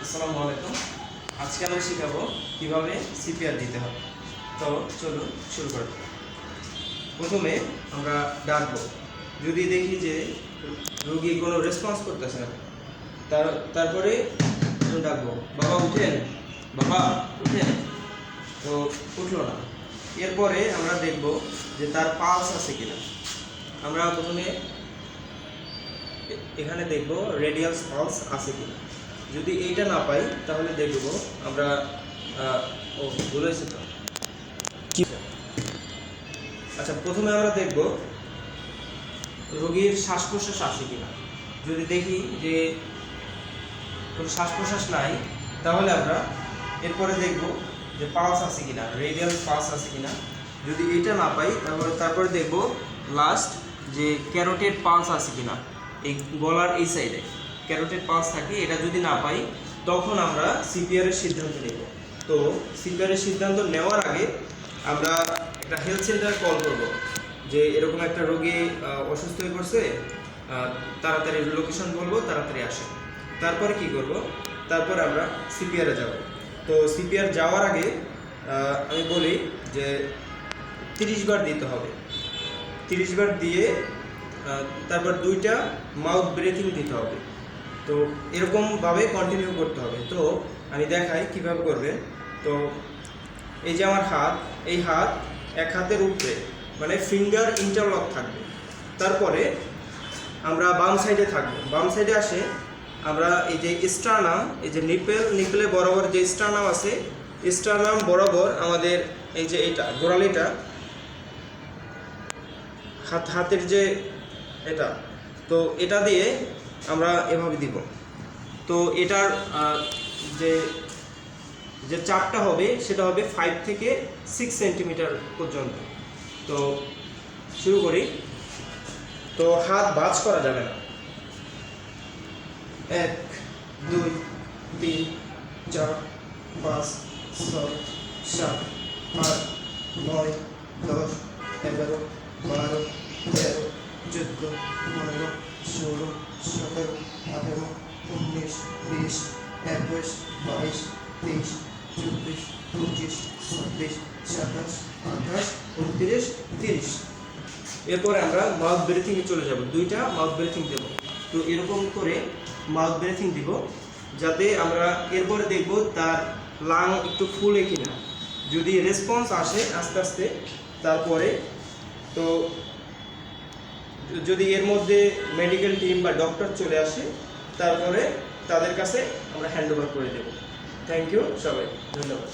আসসালামু আলাইকুম। আজকে আমরা শেখাবো কিভাবে সিপিআর দিতে হবে। তো চলুন শুরু করি। প্রথমে আমরা ডাকবো, যদি দেখি যে রোগী কোনো রেসপন্স করতেছে না, তারপরে ডাকবো, বাবা উঠেন, বাবা উঠেন। তো উঠলো না। এরপরে আমরা দেখব যে তার পালস আছে কিনা। আমরা প্রথমে এখানে দেখব রেডিয়াল পালস আছে কিনা। যদি এইটা না পাই তাহলে দেখব আমরা বলেছি তো। আচ্ছা, প্রথমে আমরা দেখব রোগীর শ্বাস প্রশ্বাস আছে কিনা। যদি দেখি যে কোনো শ্বাস প্রশ্বাস নাই, তাহলে আমরা এরপরে দেখব যে পালস আছে কিনা, রেডিয়াল পালস আছে কিনা। যদি এইটা না পাই তারপরে দেখব লাস্ট যে ক্যারোটেড পালস আছে কিনা। এই গলার এই সাইডে ক্যারোটেড পালস থাকে, এটা যদি না পাই তখন আমরা সিপিআর এর সিদ্ধান্ত নেব। তো সিপিআর এর সিদ্ধান্ত নেওয়ার আগে আমরা একটা হেলথ সেন্টার কল করব যে এরকম একটা রোগী অসুস্থ হয়ে পড়ছে, তাড়াতাড়ি লোকেশন বলবো, তাড়াতাড়ি আসে। তারপরে কি করব, তারপর আমরা সিপিআরে যাব। তো সিপিআর যাওয়ার আগে আমি বলি যে 30 বার দিতে হবে। 30 বার দিয়ে তারপর 2টা মাউথ ব্রেথিং দিতে হবে। তো এরকমভাবে কন্টিনিউ করতে হবে। তো আমি দেখাই কিভাবে করবে। তো এই যে আমার হাত, এই হাত এক হাতের উপরে, মানে ফিঙ্গার ইন্টারলক থাকবে। তারপরে আমরা বাম সাইডে থাকবো। বাম সাইডে আসে আমরা এই যে স্টার্নাম, এই যে নিপেলে বরাবর যে স্টার্নাম আছে, স্টার্নাম বরাবর আমাদের এই যে এইটা গোড়ালিটা, হাতের যে এটা, তো এটা দিয়ে আমরা এভাবে দিব। তো এটার যে যে চাপটা হবে সেটা হবে 5 থেকে 6 সেন্টিমিটার পর্যন্ত। তো শুরু করি। তো হাত ভাঁজ করা যাবে না। 1 2 3 4 5 6 7 8 9 10 11 12 13 14 15 16 17 18 19 20 21 22 23 24 25 26 27 28 29 30। এরপরে আমরা মাউথ ব্রেথিংয়ে চলে যাব। 2টা মাউথ ব্রেথিং দেব। তো এরকম করে মাউথ ব্রেথিং দিব, যাতে আমরা এরপরে দেখব তার লাং একটু ফুলে কিনা। যদি রেসপন্স আসে আস্তে আস্তে, তারপরে তো যদি এর মধ্যে মেডিকেল টিম বা ডক্টর চলে আসে, তারপরে তাদের কাছে আমরা হ্যান্ড ওভার করে দেব। থ্যাংক ইউ সবাই, ধন্যবাদ।